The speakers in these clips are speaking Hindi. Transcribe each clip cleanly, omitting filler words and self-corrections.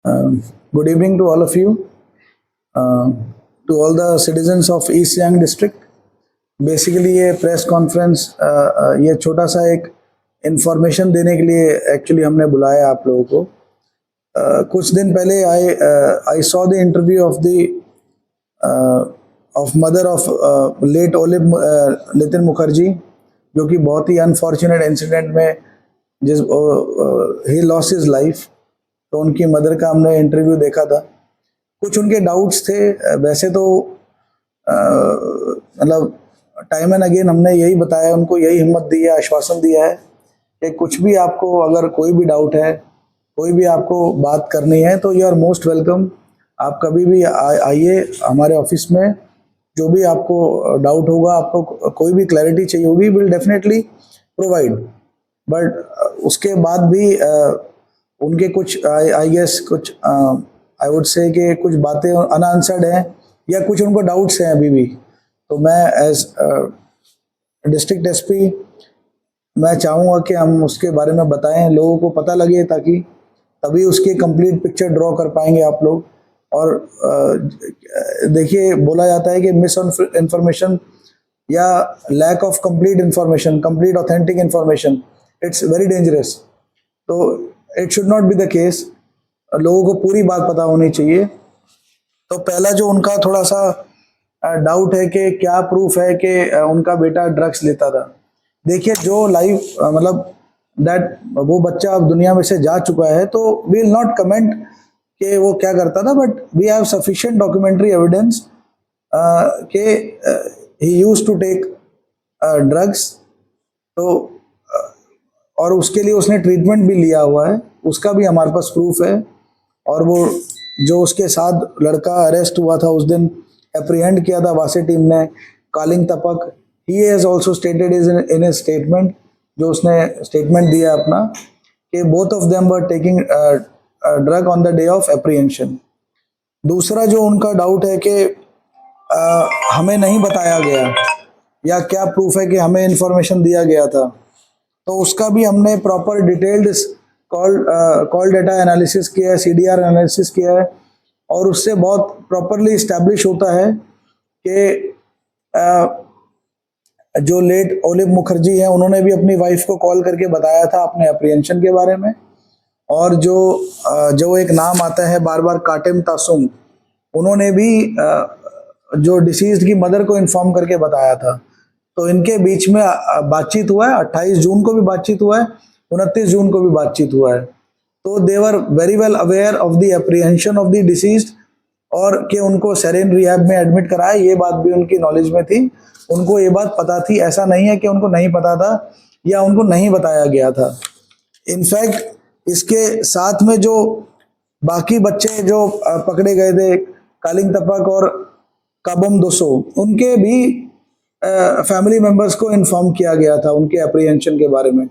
Good evening to all of you, to all the citizens of East Siang district. Basically ये प्रेस कॉन्फ्रेंस ये छोटा सा एक इंफॉर्मेशन देने के लिए एक्चुअली हमने बुलाया आप लोगों को। कुछ दिन पहले I saw the interview of mother of late Olive Nitin Mukherjee, जो कि बहुत ही अनफॉर्चुनेट इंसिडेंट में ही लॉस्ट हिज लाइफ। तो उनकी मदर का हमने इंटरव्यू देखा था। कुछ उनके डाउट्स थे। वैसे तो मतलब टाइम एंड अगेन हमने यही बताया, उनको यही हिम्मत दी है, आश्वासन दिया है कि कुछ भी आपको अगर कोई भी डाउट है, कोई भी आपको बात करनी है तो यू आर मोस्ट वेलकम। आप कभी भी आइए हमारे ऑफिस में। जो भी आपको डाउट होगा, आपको कोई भी क्लैरिटी चाहिए होगी, विल डेफिनेटली प्रोवाइड। बट उसके बाद भी उनके कुछ आई गेस कुछ आई वुड से कि कुछ बातें अनआंसर्ड हैं या कुछ उनको डाउट्स हैं अभी भी। तो मैं एज डिस्ट्रिक्ट एसपी मैं चाहूँगा कि हम उसके बारे में बताएं, लोगों को पता लगे, ताकि तभी उसकी कंप्लीट पिक्चर ड्रॉ कर पाएंगे आप लोग। और देखिए, बोला जाता है कि मिस इन्फॉर्मेशन या lack of complete information, complete authentic information, it's very dangerous. तो it should not be the case. लोगों को पूरी बात पता होनी चाहिए। तो पहला जो उनका थोड़ा सा डाउट है कि क्या प्रूफ है कि उनका बेटा ड्रग्स लेता था। देखिए, जो लाइव मतलब दैट वो बच्चा अब दुनिया में से जा चुका है, तो वी विल नॉट कमेंट कि वो क्या करता था, but we have sufficient documentary evidence कि he used to take drugs. तो और उसके लिए उसने ट्रीटमेंट भी लिया हुआ है, उसका भी हमारे पास प्रूफ है। और वो जो उसके साथ लड़का अरेस्ट हुआ था, उस दिन एप्रीहेंड किया था वासी टीम ने, Kaling Tapak, he has also stated in his statement, जो उसने स्टेटमेंट दिया अपना, कि both of them were taking drug on the day of apprehension. दूसरा जो उनका डाउट है कि हमें नहीं बताया गया, या क्या प्रूफ है कि हमें इंफॉर्मेशन दिया गया था, तो उसका भी हमने proper detailed call data analysis किया है, CDR एनालिसिस किया है, और उससे बहुत प्रॉपरली इस्टेब्लिश होता है कि जो लेट ओलिव मुखर्जी हैं, उन्होंने भी अपनी वाइफ को कॉल करके बताया था अपने अप्रीहेंशन के बारे में। और जो एक नाम आता है बार बार, काटिम तासुम, उन्होंने भी जो डिसीज्ड की मदर को इन्फॉर्म करके बताया था। तो इनके बीच में बातचीत हुआ है। 28 जून को भी बातचीत हुआ है, 29 जून को भी बातचीत हुआ है। तो they were very well aware of the apprehension of the deceased, और कि उनको सेरेन रिहैब में एडमिट कराया, ये बात भी उनकी नॉलेज में थी। उनको ये बात पता थी, ऐसा नहीं है कि उनको नहीं पता था या उनको नहीं बताया गया था। इनफैक्ट इसके साथ में जो बाकी बच्चे जो पकड़े गए थे, कालिंग तपक और काबम दोसो, उनके भी फैमिली मेंबर्स को इन्फॉर्म किया गया था उनके अप्रीहेंशन के बारे में।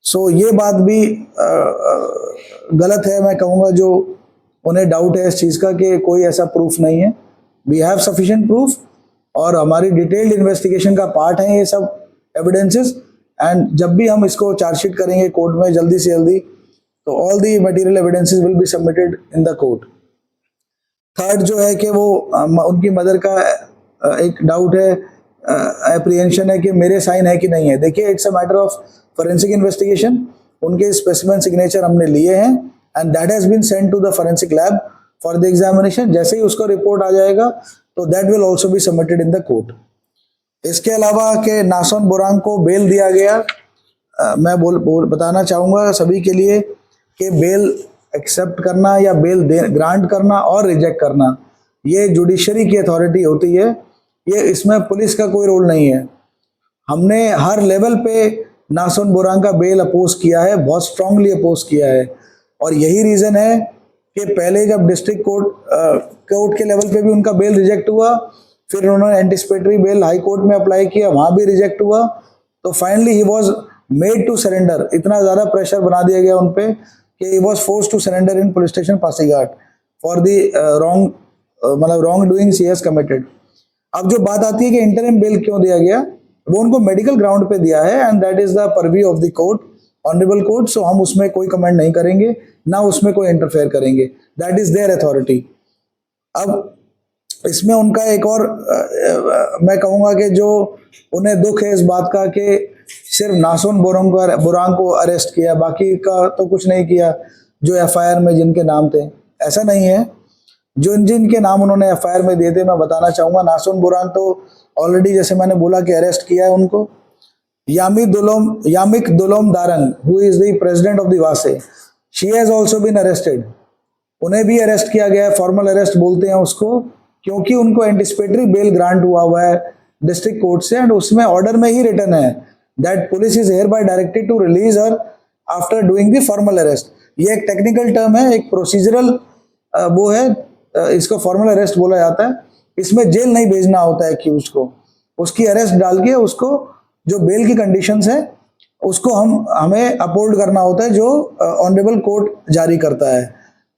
सो ये बात भी गलत है, मैं कहूँगा, जो उन्हें डाउट है इस चीज़ का कि कोई ऐसा प्रूफ नहीं है। वी हैव सफिशिएंट प्रूफ, और हमारी डिटेल्ड इन्वेस्टिगेशन का पार्ट है ये सब एविडेंसेस। एंड जब भी हम इसको चार्जशीट करेंगे कोर्ट में जल्दी से जल्दी, तो all the material evidences will be submitted in the court. Third जो है कि वो उनकी मदर का एक डाउट है, एप्रीहेंशन है कि मेरे साइन है कि नहीं है। देखिए, it's a matter of forensic investigation. उनके स्पेसिमेन सिग्नेचर हमने लिए हैं, and that has been sent to the forensic lab for the examination. जैसे ही उसका रिपोर्ट आ जाएगा, तो that will also be submitted in the court. इसके अलावा कि नासोन बोरांग को बेल दिया गया, मैं बताना चाहूँगा सभी के लिए कि बेल एक्सेप्ट करना या बेल ग्रांट करना और रिजेक्ट करना, ये जुडिशरी की अथॉरिटी होती है। ये इसमें पुलिस का कोई रोल नहीं है। हमने हर लेवल पे नासोन बोरांग का बेल अपोज किया है, बहुत स्ट्रांगली अपोज किया है। और यही रीज़न है कि पहले जब डिस्ट्रिक्ट कोर्ट के लेवल पे भी उनका बेल रिजेक्ट हुआ, फिर उन्होंने एंटिसिपेटरी बेल हाई कोर्ट में अप्लाई किया, वहाँ भी रिजेक्ट हुआ। तो finally he was made to surrender. इतना ज़्यादा प्रेशर बना दिया गया उन पर कि he was force to surrender in police station Pasighat for the wrong doings he has committed. अब जो बात आती है कि इंटरिम बेल क्यों दिया गया, वो उनको मेडिकल ग्राउंड पे दिया है, and that is the purview of the court. Honourable court, so हम उसमें कोई कमेंट नहीं करेंगे, ना उसमें कोई इंटरफेयर करेंगे, दैट इज देयर अथॉरिटी। अब इसमें उनका एक और मैं कहूँगा कि जो उन्हें दुख है इस बात का कि सिर्फ नासुन बुरांग को अरेस्ट किया, बाकी का तो कुछ नहीं किया जो एफआईआर में जिनके नाम थे। ऐसा नहीं है, जो जिनके नाम उन्होंने एफआईआर में दिए थे, मैं बताना चाहूँगा नासुन बुरांग तो ऑलरेडी जैसे मैंने बोला कि अरेस्ट किया है उनको। Yamik Dulom Darang who is the president of the वासे, she has also been arrested, उन्हें भी अरेस्ट किया गया है, फॉर्मल अरेस्ट बोलते हैं उसको, क्योंकि उनको एंटिसिपेटरी बेल ग्रांट हुआ है डिस्ट्रिक्ट कोर्ट से, एंड उसमें ऑर्डर में ही रिटर्न है that police is hereby directed to release her after doing the formal arrest. ये एक टेक्निकल टर्म है, एक प्रोसीजरल वो है, इसको फॉर्मल अरेस्ट बोला जाता है। इसमें जेल नहीं भेजना होता है एक्यूज को, उसकी अरेस्ट डाल के उसको जो बेल की कंडीशंस है उसको हमें अपहोल्ड करना होता है, जो ऑनरेबल कोर्ट जारी करता है,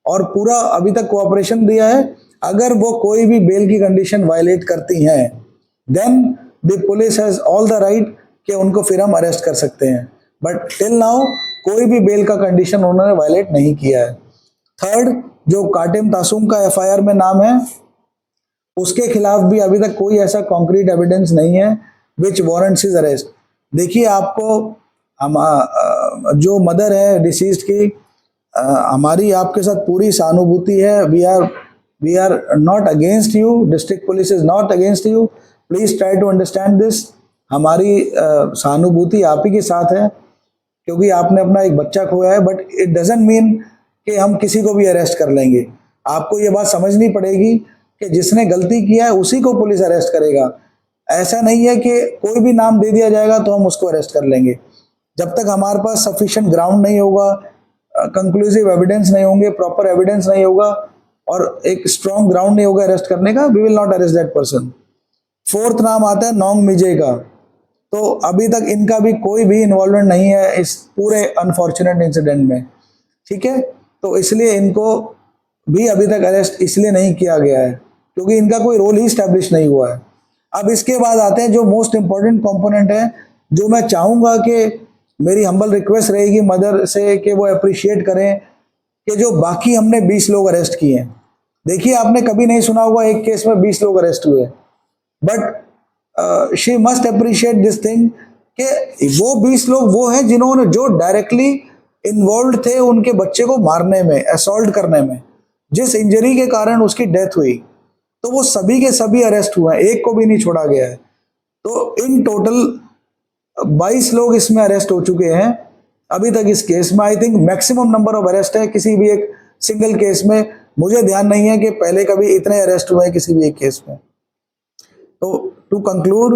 और पूरा अभी तक कोऑपरेशन दिया है। अगर वो कोई भी बेल की कंडीशन वायलेट करती हैं then the police has all the right कि उनको फिर हम अरेस्ट कर सकते हैं, बट टिल नाउ कोई भी बेल का कंडीशन उन्होंने वायलेट नहीं किया है। थर्ड, जो काटिम तासुम का एफआईआर में नाम है, उसके खिलाफ भी अभी तक कोई ऐसा कॉन्क्रीट एविडेंस नहीं है विच वारंट्स हिज अरेस्ट। देखिए, आपको हम जो मदर है डिसीज्ड की, हमारी आपके साथ पूरी सहानुभूति है। We are not against you, district police is not against you, please try to understand this. हमारी सहानुभूति आप ही के साथ है, क्योंकि आपने अपना एक बच्चा खोया है, बट इट डजंट मीन कि हम किसी को भी अरेस्ट कर लेंगे। आपको ये बात समझनी पड़ेगी कि जिसने गलती किया है उसी को पुलिस अरेस्ट करेगा। ऐसा नहीं है कि कोई भी नाम दे दिया जाएगा तो हम उसको अरेस्ट कर लेंगे। जब तक हमारे पास सफिशिएंट ग्राउंड नहीं होगा, कंक्लूसिव एविडेंस नहीं होंगे, प्रॉपर एविडेंस नहीं होगा, और एक स्ट्रॉन्ग ग्राउंड नहीं होगा अरेस्ट करने का, we will not arrest that person. Fourth नाम आता है नोंग मिजे का, तो अभी तक इनका भी कोई भी इन्वॉल्वमेंट नहीं है इस पूरे अनफॉर्चुनेट इंसिडेंट में, ठीक है। तो इसलिए इनको भी अभी तक अरेस्ट इसलिए नहीं किया गया है क्योंकि इनका कोई रोल ही स्टैब्लिश नहीं हुआ है। अब इसके बाद आते हैं जो मोस्ट इंपॉर्टेंट कंपोनेंट है, जो मैं चाहूँगा कि मेरी हम्बल रिक्वेस्ट रहेगी मदर से कि वो अप्रिशिएट करें कि जो बाकी हमने 20 लोग अरेस्ट किए हैं। देखिए, आपने कभी नहीं सुना होगा एक केस में 20 लोग अरेस्ट हुए, but she must appreciate this thing कि वो 20 लोग वो हैं जिन्होंने जो डायरेक्टली इन्वॉल्व थे उनके बच्चे को मारने में, असॉल्ट करने में, जिस इंजरी के कारण उसकी डेथ हुई, तो वो सभी के सभी अरेस्ट हुए हैं, एक को भी नहीं छोड़ा गया है। तो इन टोटल 22 लोग इसमें अरेस्ट हो चुके हैं अभी तक इस केस में। I think maximum number of arrest है किसी भी एक सिंगल केस में। मुझे ध्यान नहीं है कि पहले कभी इतने अरेस्ट हुए हैं किसी भी एक केस में। तो टू कंक्लूड,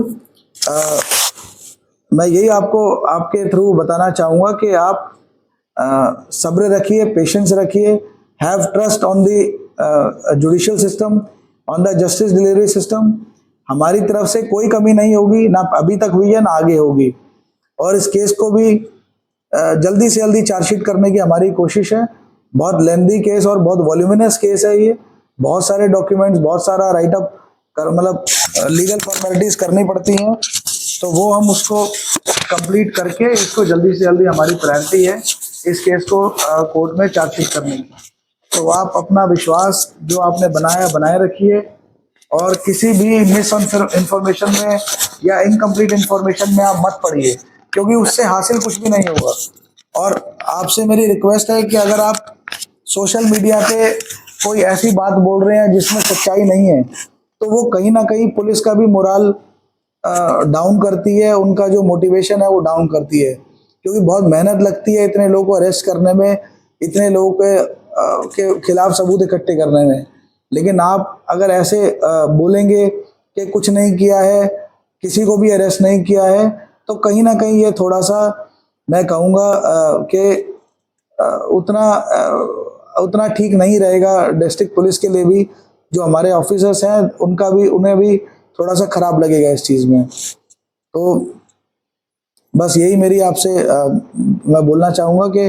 मैं यही आपको आपके थ्रू बताना चाहूँगा कि आप सब्र रखिए, पेशेंस रखिए, have trust on the judicial system, on the justice delivery system. हमारी तरफ से कोई कमी नहीं होगी, ना अभी तक हुई है ना आगे होगी, और इस केस को भी जल्दी से जल्दी चार्जशीट करने की हमारी कोशिश है। बहुत लेंदी केस और बहुत वॉल्यूमिनस केस है ये, बहुत सारे डॉक्यूमेंट्स, बहुत सारा राइटअप मतलब लीगल फॉर्मेलिटीज करनी पड़ती हैं, तो वो हम उसको कंप्लीट करके इसको जल्दी से जल्दी, हमारी प्रायोरिटी है इस केस को कोर्ट में चार्जशीट करने की। तो आप अपना विश्वास जो आपने बनाए रखिए, और किसी भी मिस इंफॉर्मेशन में या इनकम्प्लीट इंफॉर्मेशन में आप मत पड़िए, क्योंकि उससे हासिल कुछ भी नहीं होगा। और आपसे मेरी रिक्वेस्ट है कि अगर आप सोशल मीडिया पे कोई ऐसी बात बोल रहे हैं जिसमें सच्चाई नहीं है, तो वो कहीं ना कहीं पुलिस का भी मोरल डाउन करती है, उनका जो मोटिवेशन है वो डाउन करती है, क्योंकि बहुत मेहनत लगती है इतने लोगों को अरेस्ट करने में, इतने लोगों के खिलाफ सबूत इकट्ठे करने में। लेकिन आप अगर ऐसे बोलेंगे कि कुछ नहीं किया है, किसी को भी अरेस्ट नहीं किया है, तो कहीं ना कहीं ये थोड़ा सा, मैं कहूँगा कि उतना ठीक नहीं रहेगा डिस्ट्रिक्ट पुलिस के लिए भी। जो हमारे ऑफिसर्स हैं उनका भी, उन्हें भी थोड़ा सा खराब लगेगा इस चीज़ में। तो बस यही मेरी आपसे मैं बोलना चाहूँगा कि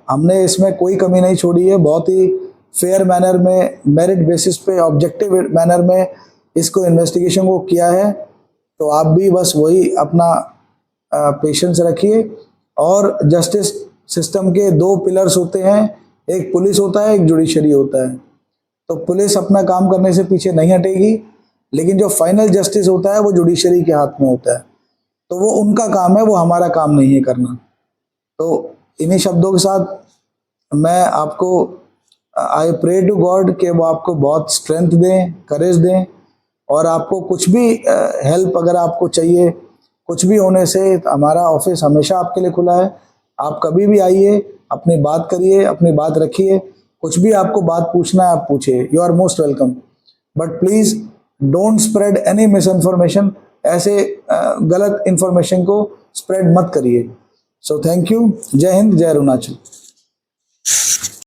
हमने इसमें कोई कमी नहीं छोड़ी है, बहुत ही फेयर मैनर में, मेरिट बेसिस पे, ऑब्जेक्टिव मैनर में इसको इन्वेस्टिगेशन को किया है। तो आप भी बस वही अपना पेशेंस रखिए और जस्टिस सिस्टम के दो पिलर्स होते हैं, एक पुलिस होता है, एक जुडिशरी होता है। तो पुलिस अपना काम करने से पीछे नहीं हटेगी, लेकिन जो फाइनल जस्टिस होता है वो जुडिशरी के हाथ में होता है। तो वो उनका काम है, वो हमारा काम नहीं है करना। तो इन्हीं शब्दों के साथ मैं आपको आई प्रे टू गॉड कि वो आपको बहुत स्ट्रेंथ दें, करेज दें, और आपको कुछ भी हेल्प अगर आपको चाहिए, कुछ भी होने से, हमारा ऑफिस हमेशा आपके लिए खुला है। आप कभी भी आइए, अपनी बात करिए, अपनी बात रखिए, कुछ भी आपको बात पूछना है आप पूछिए, you are most welcome. But please don't spread any misinformation, ऐसे गलत इन्फॉर्मेशन को स्प्रेड मत करिए। So thank you. जय हिंद, जय अरुणाचल।